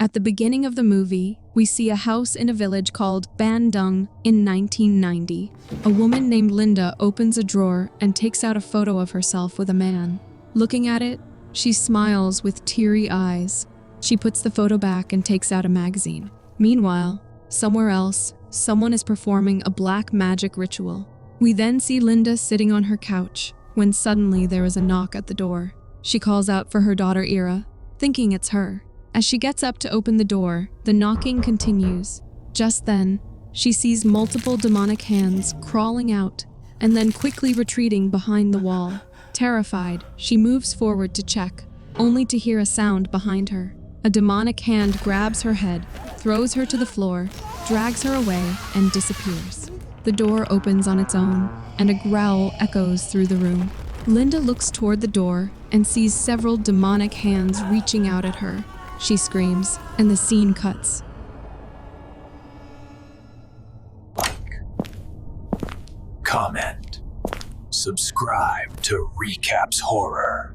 At the beginning of the movie, we see a house in a village called Bandung in 1990. A woman named Linda opens a drawer and takes out a photo of herself with a man. Looking at it, she smiles with teary eyes. She puts the photo back and takes out a magazine. Meanwhile, somewhere else, someone is performing a black magic ritual. We then see Linda sitting on her couch, when suddenly there is a knock at the door. She calls out for her daughter Ahri, thinking it's her. As she gets up to open the door, the knocking continues. Just then, she sees multiple demonic hands crawling out and then quickly retreating behind the wall. Terrified, she moves forward to check, only to hear a sound behind her. A demonic hand grabs her head, throws her to the floor, drags her away, and disappears. The door opens on its own, and a growl echoes through the room. Linda looks toward the door and sees several demonic hands reaching out at her. She screams, and the scene cuts. Like, comment, subscribe to Recapss Horror.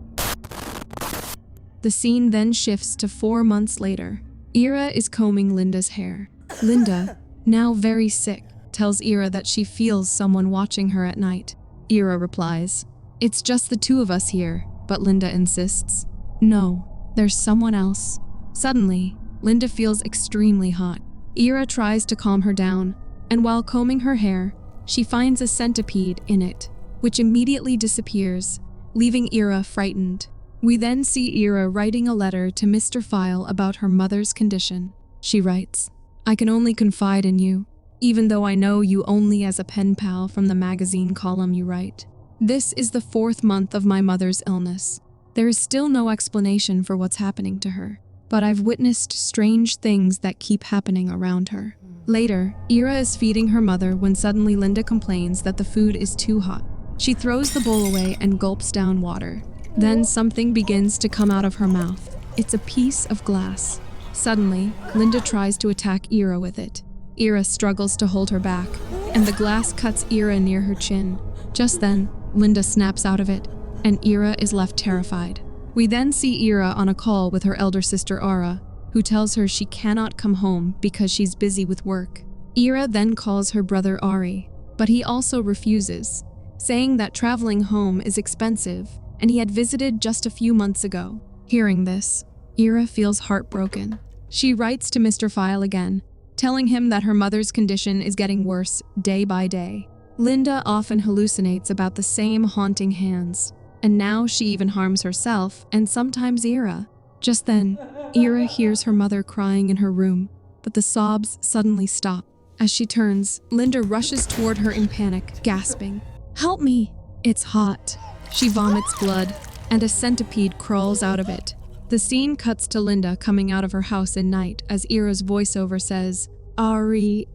The scene then shifts to 4 months later. Ahri is combing Linda's hair. Linda, now very sick, tells Ahri that she feels someone watching her at night. Ahri replies, "It's just the two of us here," but Linda insists, "No, there's someone else." Suddenly, Linda feels extremely hot. Ahri tries to calm her down, and while combing her hair, she finds a centipede in it, which immediately disappears, leaving Ahri frightened. We then see Ahri writing a letter to Mr. File about her mother's condition. She writes, "I can only confide in you, even though I know you only as a pen pal from the magazine column you write. This is the 4th month of my mother's illness. There is still no explanation for what's happening to her, but I've witnessed strange things that keep happening around her." Later, Ahri is feeding her mother when suddenly Linda complains that the food is too hot. She throws the bowl away and gulps down water. Then something begins to come out of her mouth. It's a piece of glass. Suddenly, Linda tries to attack Ahri with it. Ahri struggles to hold her back, and the glass cuts Ahri near her chin. Just then, Linda snaps out of it, and Ahri is left terrified. We then see Ahri on a call with her elder sister Ahri, who tells her she cannot come home because she's busy with work. Ahri then calls her brother Ahri, but he also refuses, saying that traveling home is expensive and he had visited just a few months ago. Hearing this, Ahri feels heartbroken. She writes to Mr. File again, telling him that her mother's condition is getting worse day by day. Linda often hallucinates about the same haunting hands, and now she even harms herself and sometimes Ahri. Just then, Ahri hears her mother crying in her room, but the sobs suddenly stop. As she turns, Linda rushes toward her in panic, gasping, "Help me!" It's hot. She vomits blood, and a centipede crawls out of it. The scene cuts to Linda coming out of her house at night as Ahri's voiceover says, "Ahri,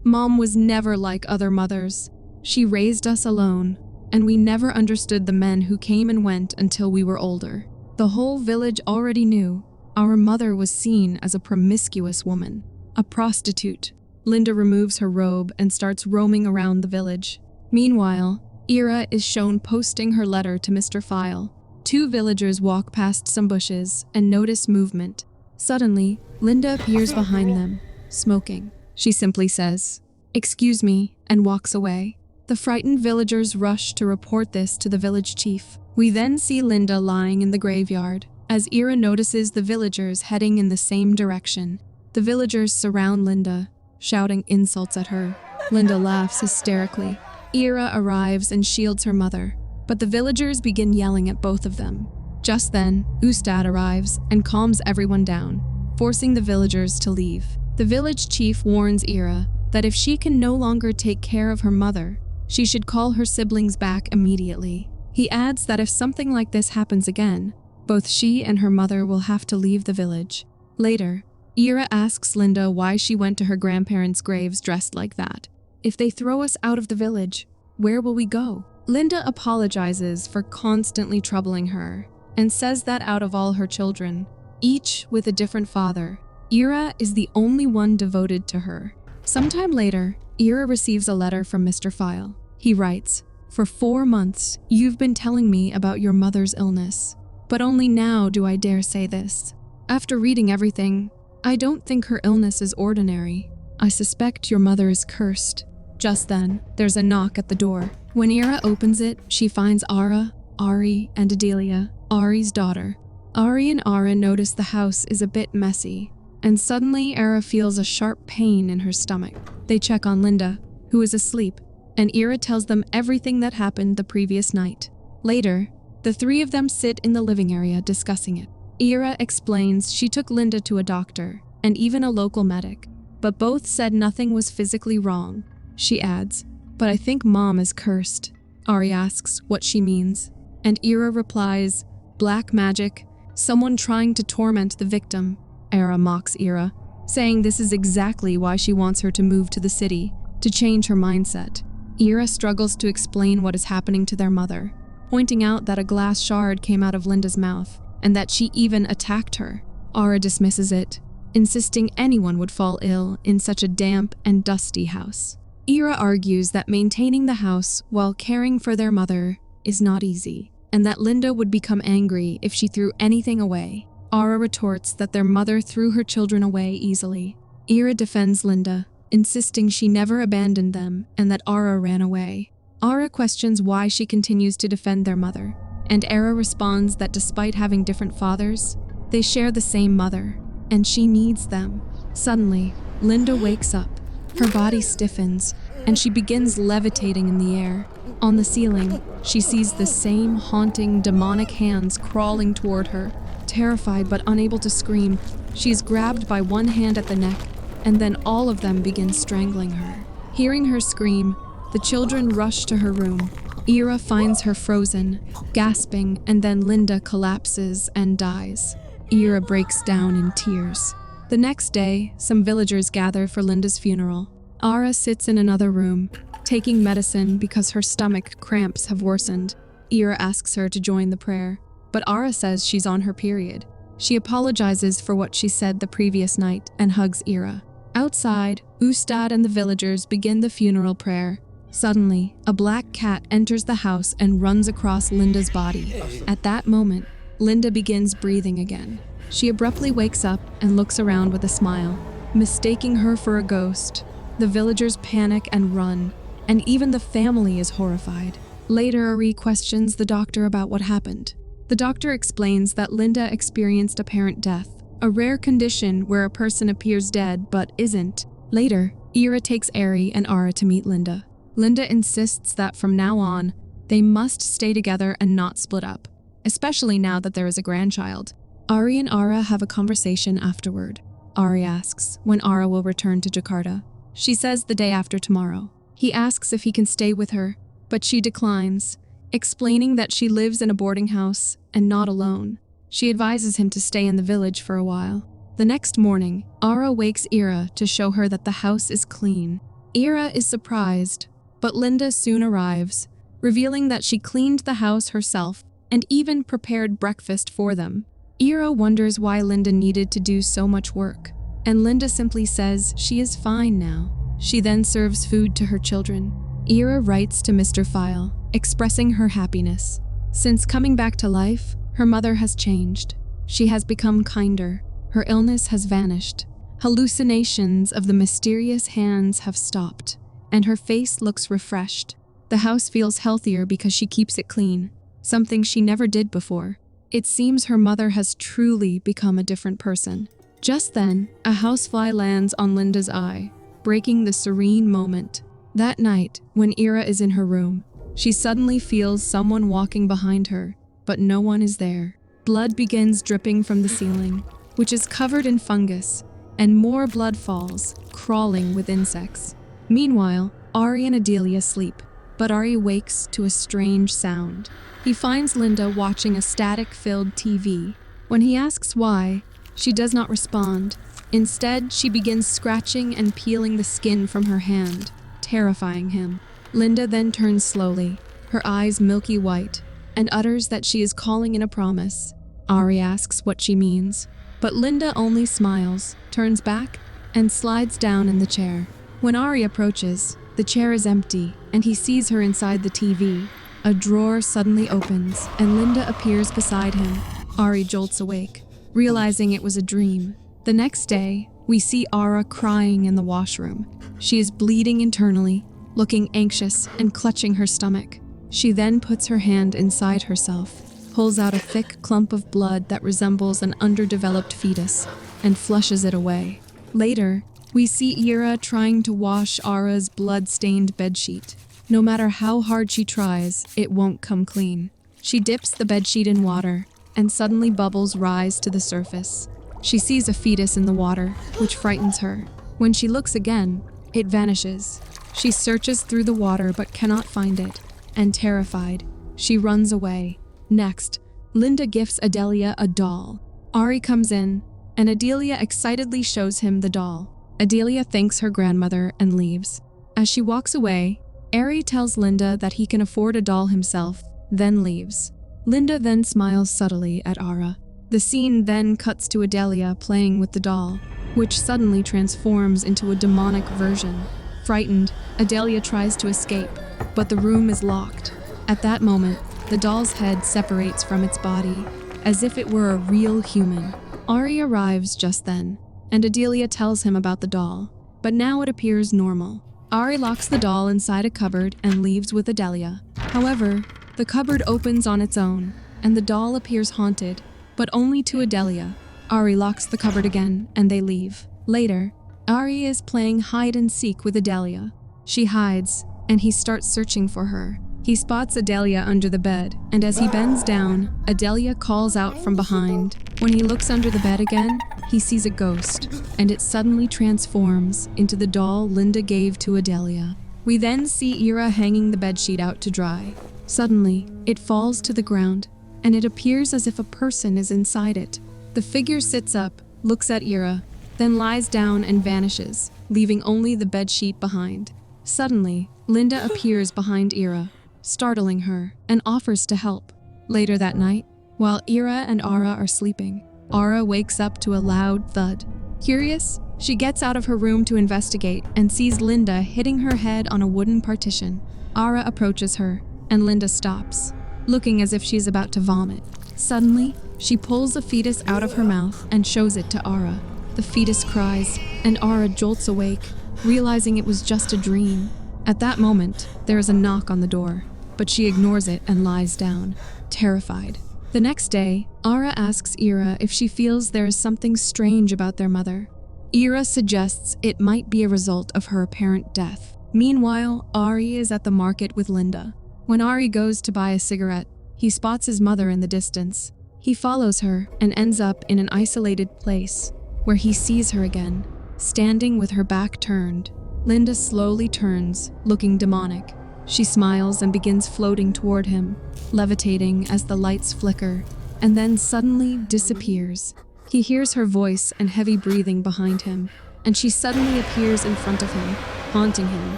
Mom was never like other mothers. She raised us alone, and we never understood the men who came and went until we were older. The whole village already knew our mother was seen as a promiscuous woman, a prostitute." Linda removes her robe and starts roaming around the village. Meanwhile, Ahri is shown posting her letter to Mr. File. 2 villagers walk past some bushes and notice movement. Suddenly, Linda appears behind them, smoking. She simply says, "Excuse me," and walks away. The frightened villagers rush to report this to the village chief. We then see Linda lying in the graveyard, as Ahri notices the villagers heading in the same direction. The villagers surround Linda, shouting insults at her. Linda laughs hysterically. Ahri arrives and shields her mother, but the villagers begin yelling at both of them. Just then, Ustad arrives and calms everyone down, forcing the villagers to leave. The village chief warns Ahri that if she can no longer take care of her mother, she should call her siblings back immediately. He adds that if something like this happens again, both she and her mother will have to leave the village. Later, Ahri asks Linda why she went to her grandparents' graves dressed like that. "If they throw us out of the village, where will we go?" Linda apologizes for constantly troubling her and says that out of all her children, each with a different father, Ahri is the only one devoted to her. Sometime later, Ahri receives a letter from Mr. File. He writes, "For 4 months, you've been telling me about your mother's illness, but only now do I dare say this. After reading everything, I don't think her illness is ordinary. I suspect your mother is cursed. Just then, there's a knock at the door. When Ira opens it, she finds Ahri, and Adelia, Ahri's daughter. Ahri and Ara notice the house is a bit messy, and suddenly Ira feels a sharp pain in her stomach. They check on Linda, who is asleep, and Ira tells them everything that happened the previous night. Later, the three of them sit in the living area discussing it. Ira explains she took Linda to a doctor, and even a local medic, but both said nothing was physically wrong. She adds, "But I think Mom is cursed." Ahri asks what she means, and Ira replies, "Black magic, someone trying to torment the victim." Ira mocks Ira, saying this is exactly why she wants her to move to the city, to change her mindset. Ira struggles to explain what is happening to their mother, pointing out that a glass shard came out of Linda's mouth, and that she even attacked her. Ahri dismisses it, insisting anyone would fall ill in such a damp and dusty house. Ira argues that maintaining the house while caring for their mother is not easy, and that Linda would become angry if she threw anything away. Ahri retorts that their mother threw her children away easily. Ira defends Linda, insisting she never abandoned them and that Ahri ran away. Ahri questions why she continues to defend their mother, and Ahri responds that despite having different fathers, they share the same mother, and she needs them. Suddenly, Linda wakes up. Her body stiffens, and she begins levitating in the air. On the ceiling, she sees the same haunting, demonic hands crawling toward her. Terrified but unable to scream, she is grabbed by one hand at the neck, and then all of them begin strangling her. Hearing her scream, the children rush to her room. Ira finds her frozen, gasping, and then Linda collapses and dies. Ira breaks down in tears. The next day, some villagers gather for Linda's funeral. Ahri sits in another room, taking medicine because her stomach cramps have worsened. Ira asks her to join the prayer, but Ahri says she's on her period. She apologizes for what she said the previous night and hugs Ira. Outside, Ustad and the villagers begin the funeral prayer. Suddenly, a black cat enters the house and runs across Linda's body. At that moment, Linda begins breathing again. She abruptly wakes up and looks around with a smile, mistaking her for a ghost. The villagers panic and run, and even the family is horrified. Later, Ahri questions the doctor about what happened. The doctor explains that Linda experienced apparent death, a rare condition where a person appears dead but isn't. Later, Ira takes Ahri and Ahri to meet Linda. Linda insists that from now on, they must stay together and not split up, especially now that there is a grandchild. Ahri and Ahri have a conversation afterward. Ahri asks when Ahri will return to Jakarta. She says the day after tomorrow. He asks if he can stay with her, but she declines, explaining that she lives in a boarding house and not alone. She advises him to stay in the village for a while. The next morning, Ahri wakes Ira to show her that the house is clean. Ira is surprised, but Linda soon arrives, revealing that she cleaned the house herself and even prepared breakfast for them. Ira wonders why Linda needed to do so much work, and Linda simply says she is fine now. She then serves food to her children. Ira writes to Mr. File, expressing her happiness. Since coming back to life, her mother has changed. She has become kinder. Her illness has vanished. Hallucinations of the mysterious hands have stopped, and her face looks refreshed. The house feels healthier because she keeps it clean, something she never did before. It seems her mother has truly become a different person. Just then, a housefly lands on Linda's eye, breaking the serene moment. That night, when Ira is in her room, she suddenly feels someone walking behind her, but no one is there. Blood begins dripping from the ceiling, which is covered in fungus, and more blood falls, crawling with insects. Meanwhile, Ahri and Adelia sleep, but Ahri wakes to a strange sound. He finds Linda watching a static-filled TV. When he asks why, she does not respond. Instead, she begins scratching and peeling the skin from her hand, terrifying him. Linda then turns slowly, her eyes milky white, and utters that she is calling in a promise. Ahri asks what she means, but Linda only smiles, turns back, and slides down in the chair. When Ahri approaches, the chair is empty, and he sees her inside the TV. A drawer suddenly opens, and Linda appears beside him. Ahri jolts awake, realizing it was a dream. The next day, we see Ahri crying in the washroom. She is bleeding internally, looking anxious and clutching her stomach. She then puts her hand inside herself, pulls out a thick clump of blood that resembles an underdeveloped fetus, and flushes it away. Later, we see Ahri trying to wash Ahri's blood-stained bedsheet. No matter how hard she tries, it won't come clean. She dips the bedsheet in water, and suddenly bubbles rise to the surface. She sees a fetus in the water, which frightens her. When she looks again, it vanishes. She searches through the water but cannot find it, and terrified, she runs away. Next, Linda gifts Adelia a doll. Ahri comes in, and Adelia excitedly shows him the doll. Adelia thanks her grandmother and leaves. As she walks away, Ahri tells Linda that he can afford a doll himself, then leaves. Linda then smiles subtly at Ahri. The scene then cuts to Adelia playing with the doll, which suddenly transforms into a demonic version. Frightened, Adelia tries to escape, but the room is locked. At that moment, the doll's head separates from its body, as if it were a real human. Ahri arrives just then, and Adelia tells him about the doll, but now it appears normal. Ahri locks the doll inside a cupboard and leaves with Adelia. However, the cupboard opens on its own, and the doll appears haunted, but only to Adelia. Ahri locks the cupboard again, and they leave. Later, Ahri is playing hide-and-seek with Adelia. She hides, and he starts searching for her. He spots Adelia under the bed, and as he bends down, Adelia calls out from behind. When he looks under the bed again, he sees a ghost, and it suddenly transforms into the doll Linda gave to Adelia. We then see Ahri hanging the bedsheet out to dry. Suddenly, it falls to the ground, and it appears as if a person is inside it. The figure sits up, looks at Ahri, then lies down and vanishes, leaving only the bedsheet behind. Suddenly, Linda appears behind Ahri, startling her, and offers to help. Later that night, while Ahri and Ahri are sleeping, Ahri wakes up to a loud thud. Curious, she gets out of her room to investigate and sees Linda hitting her head on a wooden partition. Ahri approaches her, and Linda stops, looking as if she's about to vomit. Suddenly, she pulls a fetus out of her mouth and shows it to Ahri. The fetus cries, and Ahri jolts awake, realizing it was just a dream. At that moment, there is a knock on the door, but she ignores it and lies down, terrified. The next day, Ahri asks Ahri if she feels there is something strange about their mother. Ahri suggests it might be a result of her apparent death. Meanwhile, Ahri is at the market with Linda. When Ahri goes to buy a cigarette, he spots his mother in the distance. He follows her and ends up in an isolated place, where he sees her again, standing with her back turned. Linda slowly turns, looking demonic. She smiles and begins floating toward him, levitating as the lights flicker, and then suddenly disappears. He hears her voice and heavy breathing behind him, and she suddenly appears in front of him, haunting him.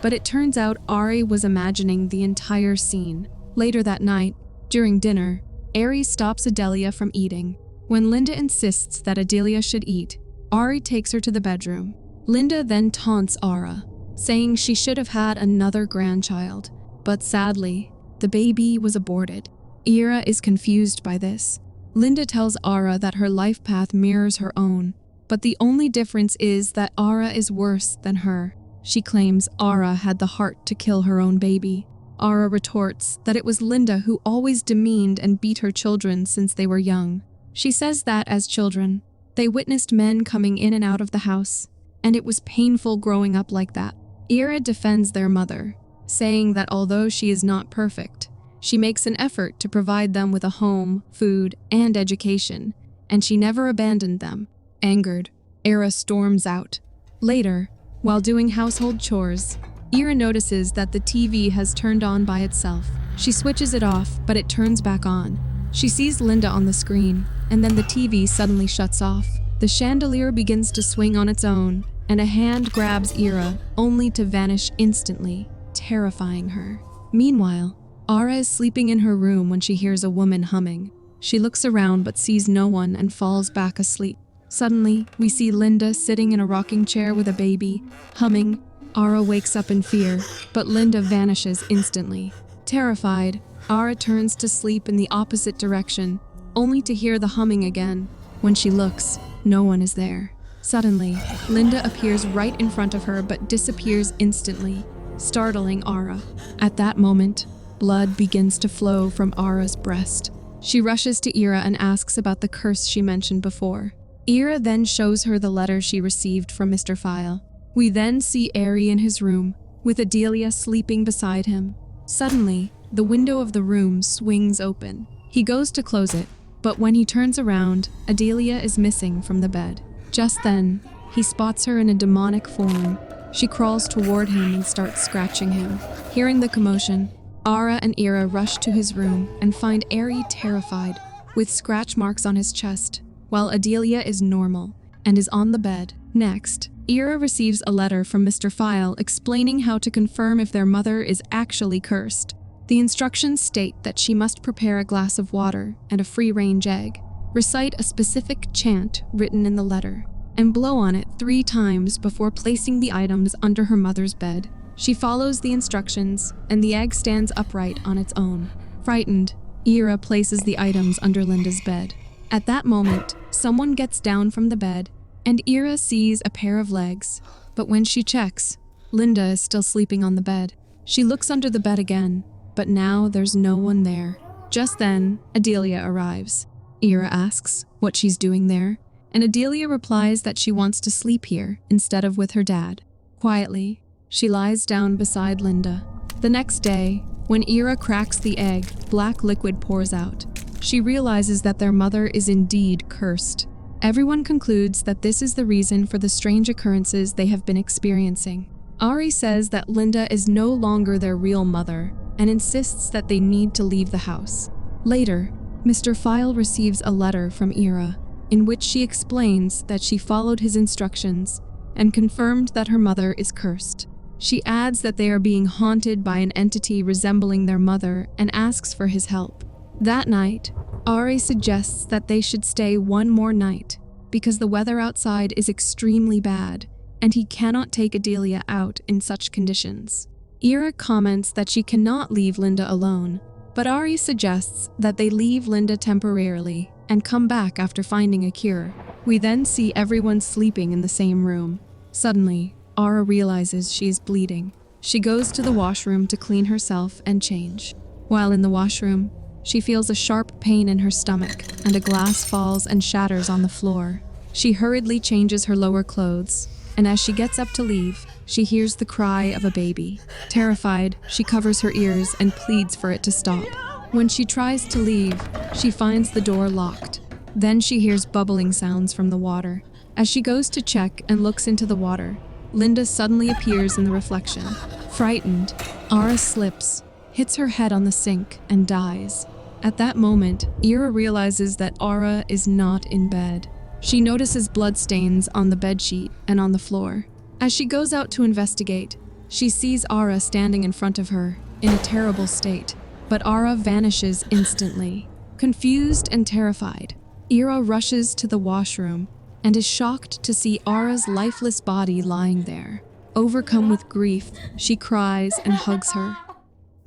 But it turns out Ahri was imagining the entire scene. Later that night, during dinner, Ahri stops Adelia from eating. When Linda insists that Adelia should eat, Ahri takes her to the bedroom. Linda then taunts Ahri, saying she should have had another grandchild, but sadly, the baby was aborted. Ahri is confused by this. Linda tells Ahri that her life path mirrors her own, but the only difference is that Ahri is worse than her. She claims Ahri had the heart to kill her own baby. Ahri retorts that it was Linda who always demeaned and beat her children since they were young. She says that as children, they witnessed men coming in and out of the house, and it was painful growing up like that. Ahri defends their mother, saying that although she is not perfect, she makes an effort to provide them with a home, food, and education, and she never abandoned them. Angered, Ahri storms out. Later, while doing household chores, Ahri notices that the TV has turned on by itself. She switches it off, but it turns back on. She sees Linda on the screen, and then the TV suddenly shuts off. The chandelier begins to swing on its own, and a hand grabs Ahri, only to vanish instantly, terrifying her. Meanwhile, Ahri is sleeping in her room when she hears a woman humming. She looks around but sees no one and falls back asleep. Suddenly, we see Linda sitting in a rocking chair with a baby, humming. Ahri wakes up in fear, but Linda vanishes instantly. Terrified, Ahri turns to sleep in the opposite direction, only to hear the humming again. When she looks, no one is there. Suddenly, Linda appears right in front of her but disappears instantly, startling Ahri. At that moment, blood begins to flow from Ahri's breast. She rushes to Ahri and asks about the curse she mentioned before. Ahri then shows her the letter she received from Mr. File. We then see Ahri in his room, with Adelia sleeping beside him. Suddenly, the window of the room swings open. He goes to close it, but when he turns around, Adelia is missing from the bed. Just then, he spots her in a demonic form. She crawls toward him and starts scratching him. Hearing the commotion, Ahri and Ahri rush to his room and find Ahri terrified, with scratch marks on his chest, while Adelia is normal and is on the bed. Next, Ahri receives a letter from Mr. File explaining how to confirm if their mother is actually cursed. The instructions state that she must prepare a glass of water and a free-range egg, recite a specific chant written in the letter, and blow on it 3 times before placing the items under her mother's bed. She follows the instructions, and the egg stands upright on its own. Frightened, Ahri places the items under Linda's bed. At that moment, someone gets down from the bed, and Ahri sees a pair of legs. But when she checks, Linda is still sleeping on the bed. She looks under the bed again, but now there's no one there. Just then, Adelia arrives. Ahri asks what she's doing there, and Adelia replies that she wants to sleep here instead of with her dad. Quietly, she lies down beside Linda. The next day, when Ahri cracks the egg, black liquid pours out. She realizes that their mother is indeed cursed. Everyone concludes that this is the reason for the strange occurrences they have been experiencing. Ahri says that Linda is no longer their real mother and insists that they need to leave the house. Later, Mr. File receives a letter from Ahri, in which she explains that she followed his instructions and confirmed that her mother is cursed. She adds that they are being haunted by an entity resembling their mother and asks for his help. That night, Ahri suggests that they should stay one more night because the weather outside is extremely bad and he cannot take Adelia out in such conditions. Ahri comments that she cannot leave Linda alone, but Ahri suggests that they leave Linda temporarily and come back after finding a cure. We then see everyone sleeping in the same room. Suddenly, Ahri realizes she is bleeding. She goes to the washroom to clean herself and change. While in the washroom, she feels a sharp pain in her stomach and a glass falls and shatters on the floor. She hurriedly changes her lower clothes, and as she gets up to leave, she hears the cry of a baby. Terrified, she covers her ears and pleads for it to stop. When she tries to leave, she finds the door locked. Then she hears bubbling sounds from the water. As she goes to check and looks into the water, Linda suddenly appears in the reflection. Frightened, Ahri slips, hits her head on the sink, and dies. At that moment, Ahri realizes that Ahri is not in bed. She notices bloodstains on the bedsheet and on the floor. As she goes out to investigate, she sees Ahri standing in front of her, in a terrible state. But Ahri vanishes instantly. Confused and terrified, Ahri rushes to the washroom and is shocked to see Ahri's lifeless body lying there. Overcome with grief, she cries and hugs her.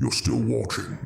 You're still watching?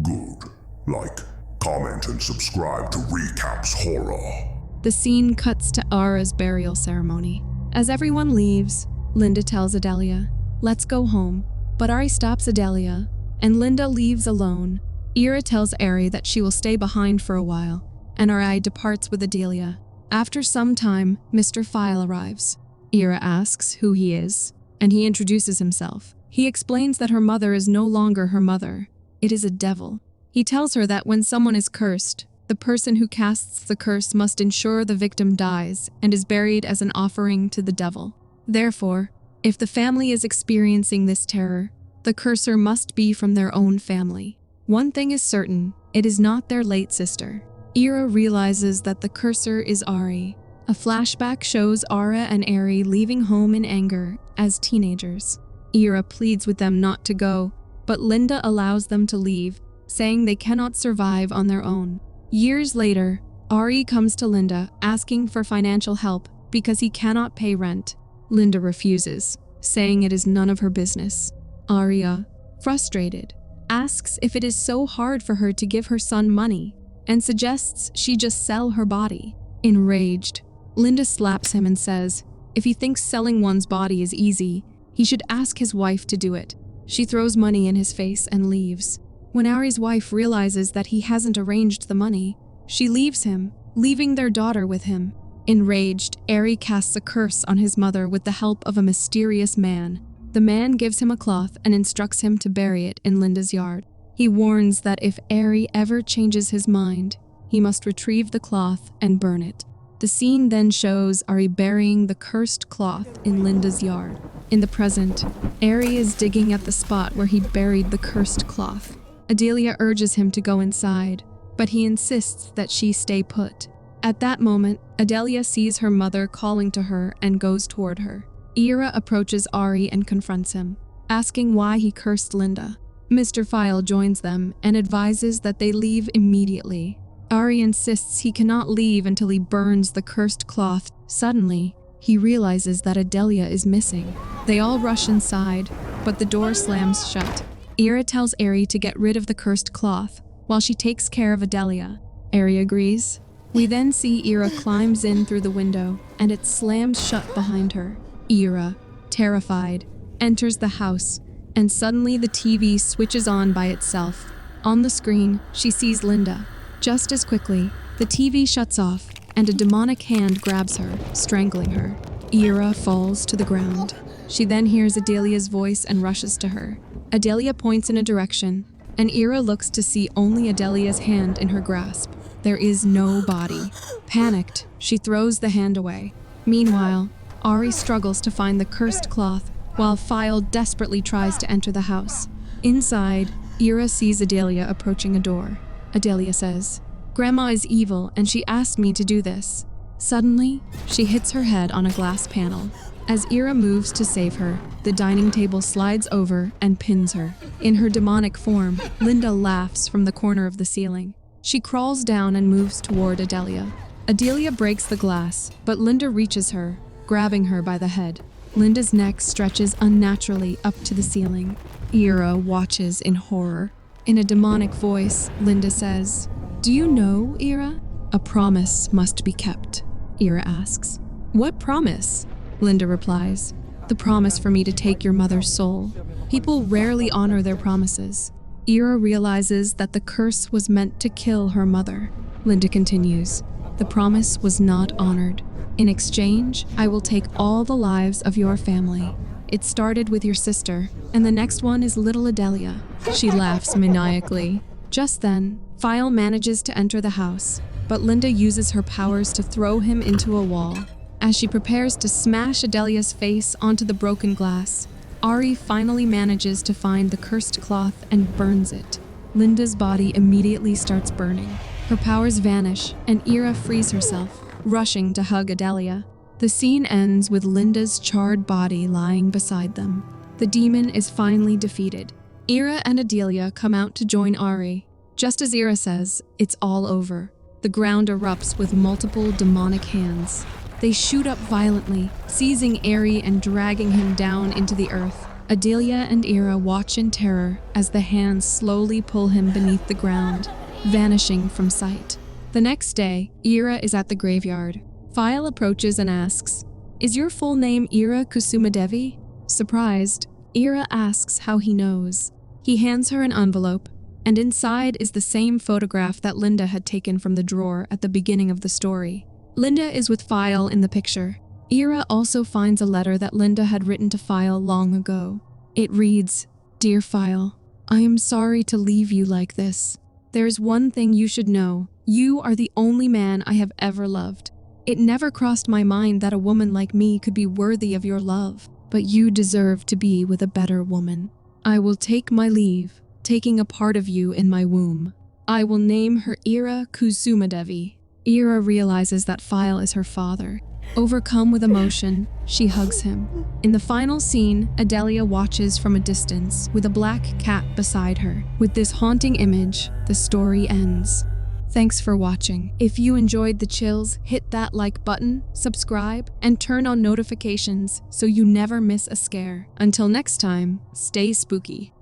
Good. Like, comment, and subscribe to Recapss Horror. The scene cuts to Ahri's burial ceremony. As everyone leaves, Linda tells Adelia, "Let's go home." But Ahri stops Adelia, and Linda leaves alone. Ahri tells Ahri that she will stay behind for a while, and Ahri departs with Adelia. After some time, Mr. File arrives. Ahri asks who he is, and he introduces himself. He explains that her mother is no longer her mother. It is a devil. He tells her that when someone is cursed, the person who casts the curse must ensure the victim dies and is buried as an offering to the devil. Therefore, if the family is experiencing this terror, the cursor must be from their own family. One thing is certain, it is not their late sister. Ahri realizes that the cursor is Ahri. A flashback shows Ahri and Ahri leaving home in anger as teenagers. Ahri pleads with them not to go, but Linda allows them to leave, saying they cannot survive on their own. Years later, Ahri comes to Linda asking for financial help because he cannot pay rent. Linda refuses, saying it is none of her business. Ahri, frustrated, asks if it is so hard for her to give her son money and suggests she just sell her body. Enraged, Linda slaps him and says, if he thinks selling one's body is easy, he should ask his wife to do it. She throws money in his face and leaves. When Ahri's wife realizes that he hasn't arranged the money, she leaves him, leaving their daughter with him. Enraged, Ahri casts a curse on his mother with the help of a mysterious man. The man gives him a cloth and instructs him to bury it in Linda's yard. He warns that if Ahri ever changes his mind, he must retrieve the cloth and burn it. The scene then shows Ahri burying the cursed cloth in Linda's yard. In the present, Ahri is digging at the spot where he buried the cursed cloth. Adelia urges him to go inside, but he insists that she stay put. At that moment, Adelia sees her mother calling to her and goes toward her. Ahri approaches Ahri and confronts him, asking why he cursed Linda. Mr. File joins them and advises that they leave immediately. Ahri insists he cannot leave until he burns the cursed cloth. Suddenly, he realizes that Adelia is missing. They all rush inside, but the door slams shut. Ahri tells Ahri to get rid of the cursed cloth, while she takes care of Adelia. Ahri agrees. We then see Ahri climbs in through the window, and it slams shut behind her. Ahri, terrified, enters the house, and suddenly the TV switches on by itself. On the screen, she sees Linda. Just as quickly, the TV shuts off, and a demonic hand grabs her, strangling her. Ahri falls to the ground. She then hears Adelia's voice and rushes to her. Adelia points in a direction, and Ahri looks to see only Adelia's hand in her grasp. There is no body. Panicked, she throws the hand away. Meanwhile, Ahri struggles to find the cursed cloth, while File desperately tries to enter the house. Inside, Ahri sees Adelia approaching a door. Adelia says, "Grandma is evil and she asked me to do this." Suddenly, she hits her head on a glass panel. As Ahri moves to save her, the dining table slides over and pins her. In her demonic form, Linda laughs from the corner of the ceiling. She crawls down and moves toward Adelia. Adelia breaks the glass, but Linda reaches her, grabbing her by the head. Linda's neck stretches unnaturally up to the ceiling. Ahri watches in horror. In a demonic voice, Linda says, "Do you know, Ahri? A promise must be kept." Ahri asks, "What promise?" Linda replies, "The promise for me to take your mother's soul." People rarely honor their promises. Ahri realizes that the curse was meant to kill her mother. Linda continues, "The promise was not honored. In exchange, I will take all the lives of your family. It started with your sister, and the next one is little Adelia." She laughs maniacally. Just then, File manages to enter the house, but Linda uses her powers to throw him into a wall. As she prepares to smash Adelia's face onto the broken glass, Ahri finally manages to find the cursed cloth and burns it. Linda's body immediately starts burning. Her powers vanish, and Ahri frees herself, rushing to hug Adelia. The scene ends with Linda's charred body lying beside them. The demon is finally defeated. Ahri and Adelia come out to join Ahri. Just as Ahri says, it's all over. The ground erupts with multiple demonic hands. They shoot up violently, seizing Ahri and dragging him down into the earth. Adelia and Ahri watch in terror as the hands slowly pull him beneath the ground, vanishing from sight. The next day, Ahri is at the graveyard. File approaches and asks, "Is your full name Ahri Kusumadevi?" Surprised, Ahri asks how he knows. He hands her an envelope, and inside is the same photograph that Linda had taken from the drawer at the beginning of the story. Linda is with File in the picture. Ahri also finds a letter that Linda had written to File long ago. It reads, "Dear File, I am sorry to leave you like this. There is one thing you should know. You are the only man I have ever loved. It never crossed my mind that a woman like me could be worthy of your love, but you deserve to be with a better woman. I will take my leave, taking a part of you in my womb. I will name her Ahri Kusumadevi." Ahri realizes that File is her father. Overcome with emotion, she hugs him. In the final scene, Adelia watches from a distance with a black cat beside her. With this haunting image, the story ends. Thanks for watching. If you enjoyed the chills, hit that like button, subscribe, and turn on notifications so you never miss a scare. Until next time, stay spooky.